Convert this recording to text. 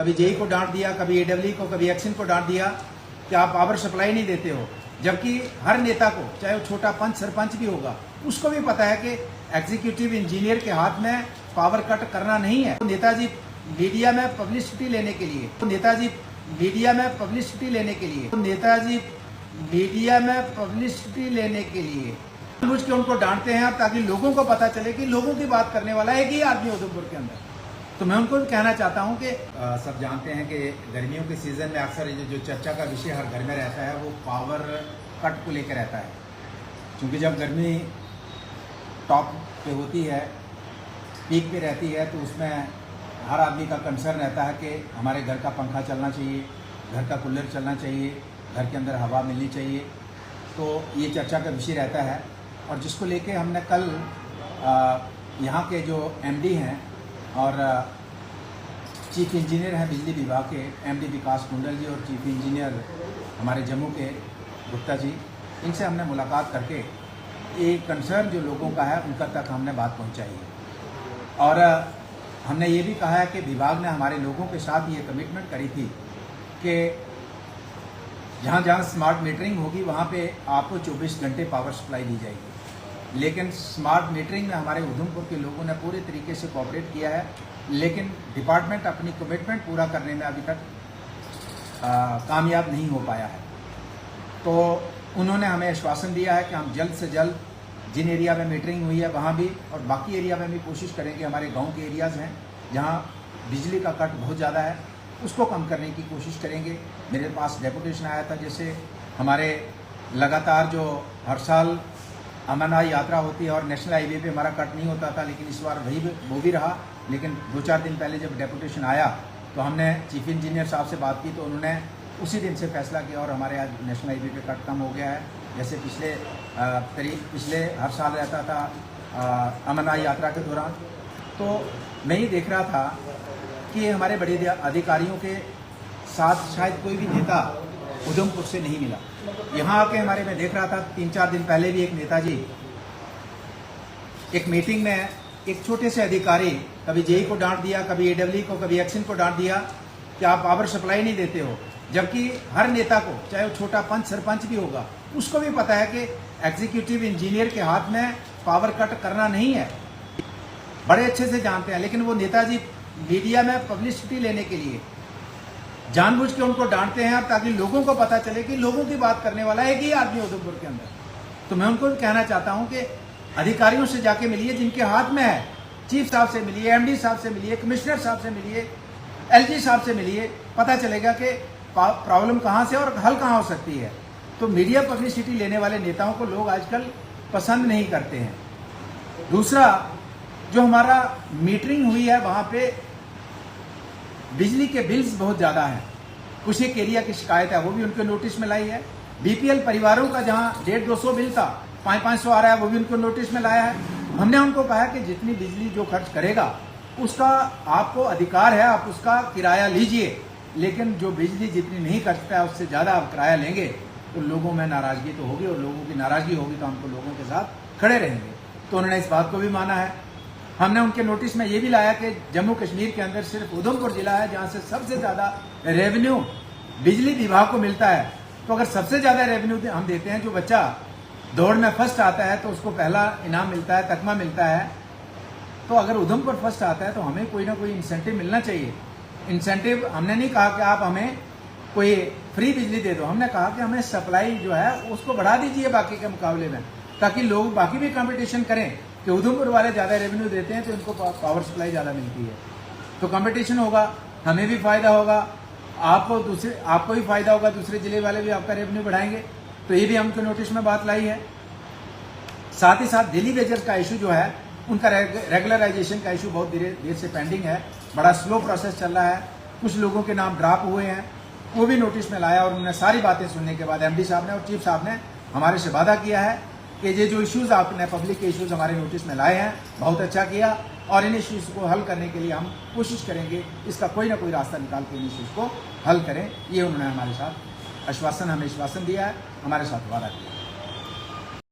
कभी जेई को डांट दिया, कभी एडब्ल्यू को, कभी एक्शन को डांट दिया कि आप पावर सप्लाई नहीं देते हो। जबकि हर नेता को, चाहे वो छोटा पंच सरपंच भी होगा, उसको भी पता है कि एग्जीक्यूटिव इंजीनियर के हाथ में पावर कट करना नहीं है। तो नेताजी मीडिया में पब्लिसिटी लेने के लिए, जानबूझ के उनको डांटते हैं ताकि लोगों को पता चले कि लोगों की बात करने वाला एक ही आदमी उधमपुर के अंदर। तो मैं उनको कहना चाहता हूं कि सब जानते हैं कि गर्मियों के सीजन में अक्सर जो चर्चा का विषय हर घर में रहता है वो पावर कट को लेकर रहता है। क्योंकि जब गर्मी टॉप पे होती है, पीक पे रहती है, तो उसमें हर आदमी का कंसर्न रहता है कि हमारे घर का पंखा चलना चाहिए, घर का कूलर चलना चाहिए, घर के अंदर हवा मिलनी चाहिए। तो ये चर्चा का विषय रहता है और जिसको लेके हमने कल यहाँ के जो एमडी हैं और चीफ इंजीनियर हैं बिजली विभाग के, एमडी विकास कुंडल जी और चीफ इंजीनियर हमारे जम्मू के गुप्ता जी, इनसे हमने मुलाकात करके ये कंसर्न जो लोगों का है उनका तक हमने बात पहुंचाई है। और हमने ये भी कहा है कि विभाग ने हमारे लोगों के साथ ये कमिटमेंट करी थी कि जहाँ जहाँ स्मार्ट मीटरिंग होगी वहाँ पे आपको 24 घंटे पावर सप्लाई दी जाएगी। लेकिन स्मार्ट मीटरिंग में हमारे उधमपुर के लोगों ने पूरे तरीके से कोऑपरेट किया है, लेकिन डिपार्टमेंट अपनी कमिटमेंट पूरा करने में अभी तक कामयाब नहीं हो पाया है। तो उन्होंने हमें आश्वासन दिया है कि हम जल्द से जल्द जिन एरिया में मीटरिंग हुई है वहाँ भी और बाकी एरिया में भी कोशिश करेंगे, हमारे गाँव के एरियाज़ हैं जहाँ बिजली का कट बहुत ज़्यादा है, उसको कम करने की कोशिश करेंगे। मेरे पास डेपुटेशन आया था, जैसे हमारे लगातार जो हर साल अमरनाथ यात्रा होती है और नेशनल हाईवे पे हमारा कट नहीं होता था, लेकिन इस बार वो भी रहा। लेकिन 2-4 दिन पहले जब डेपुटेशन आया तो हमने चीफ इंजीनियर साहब से बात की तो उन्होंने उसी दिन से फैसला किया और हमारे आज नेशनल हाईवे पे कट कम हो गया है। जैसे पिछले हर साल रहता था अमरनाथ यात्रा के दौरान। तो मैं ये देख रहा था कि हमारे बड़े अधिकारियों के साथ शायद कोई भी नेता उधमपुर से नहीं मिला। यहाँ आके मैं देख रहा था 3-4 दिन पहले भी एक नेताजी एक मीटिंग में एक छोटे से अधिकारी, कभी जेई को डांट दिया, कभी एडब्ल्यू को, कभी एक्शन को डांट दिया कि आप पावर सप्लाई नहीं देते हो। जबकि हर नेता को, चाहे वो छोटा पंच सरपंच भी होगा, उसको भी पता है कि एग्जीक्यूटिव इंजीनियर के हाथ में पावर कट करना नहीं है, बड़े अच्छे से जानते हैं। लेकिन वो नेताजी मीडिया में पब्लिसिटी लेने के लिए जानबूझ के उनको डांटते हैं ताकि लोगों को पता चले कि लोगों की बात करने वाला एक ही आदमी उधमपुर के अंदर। तो मैं उनको कहना चाहता हूं कि अधिकारियों से जाके मिलिए जिनके हाथ में है, चीफ साहब से मिलिए, एमडी साहब से मिलिए, कमिश्नर साहब से मिलिए, एलजी साहब से मिलिए, पता चलेगा कि प्रॉब्लम कहां से और हल कहां हो सकती है। तो मीडिया पब्लिसिटी लेने वाले नेताओं को लोग आजकल पसंद नहीं करते हैं। दूसरा, जो हमारा मीटरिंग हुई है वहां पे बिजली के बिल्स बहुत ज़्यादा हैं। कुछ एक एरिया की शिकायत है, वो भी उनके नोटिस में लाई है। बीपीएल परिवारों का जहां 150-200 बिल था, 500-500 आ रहा है, वो भी उनको नोटिस में लाया है। हमने उनको कहा कि जितनी बिजली जो खर्च करेगा उसका आपको अधिकार है, आप उसका किराया लीजिए, लेकिन जो बिजली जितनी नहीं खर्चता है उससे ज़्यादा आप किराया लेंगे तो लोगों में नाराज़गी तो होगी, और लोगों की नाराज़गी होगी तो हमको लोगों के साथ खड़े रहेंगे। तो उन्होंने इस बात को भी माना है। हमने उनके नोटिस में ये भी लाया कि जम्मू कश्मीर के अंदर सिर्फ उधमपुर जिला है जहाँ से सबसे ज़्यादा रेवेन्यू बिजली विभाग को मिलता है। तो अगर सबसे ज़्यादा रेवेन्यू हम देते हैं, जो बच्चा दौड़ में फर्स्ट आता है तो उसको पहला इनाम मिलता है, तकमा मिलता है। तो अगर उधमपुर फर्स्ट आता है तो हमें कोई ना कोई इंसेंटिव मिलना चाहिए। इंसेंटिव हमने नहीं कहा कि आप हमें कोई फ्री बिजली दे दो, हमने कहा कि हमें सप्लाई जो है उसको बढ़ा दीजिए बाकी के मुकाबले में, ताकि लोग बाकी भी कंपटीशन करें कि उधमपुर वाले ज़्यादा रेवेन्यू देते हैं तो इनको पावर सप्लाई ज़्यादा मिलती है। तो कंपटीशन होगा, हमें भी फायदा होगा, आपको भी फायदा होगा, दूसरे जिले वाले भी आपका रेवेन्यू बढ़ाएंगे। तो ये भी हमको नोटिस में बात लाई है। साथ ही साथ डेली वेजर का इशू जो है, उनका रेगुलराइजेशन का इशू बहुत देर से पेंडिंग है, बड़ा स्लो प्रोसेस चल रहा है। कुछ लोगों के नाम ड्रॉप हुए हैं, वो भी नोटिस में लाया और उन्होंने सारी बातें सुनने के बाद एमडी साहब ने और चीफ साहब ने हमारे से वादा किया है कि ये जो इश्यूज़ आपने पब्लिक के इश्यूज़ हमारे नोटिस में लाए हैं, बहुत अच्छा किया, और इन इश्यूज़ को हल करने के लिए हम कोशिश करेंगे, इसका कोई ना कोई रास्ता निकाल के इन इश्यूज़ को हल करें। ये उन्होंने हमारे साथ हमें आश्वासन दिया है, हमारे साथ वादा किया।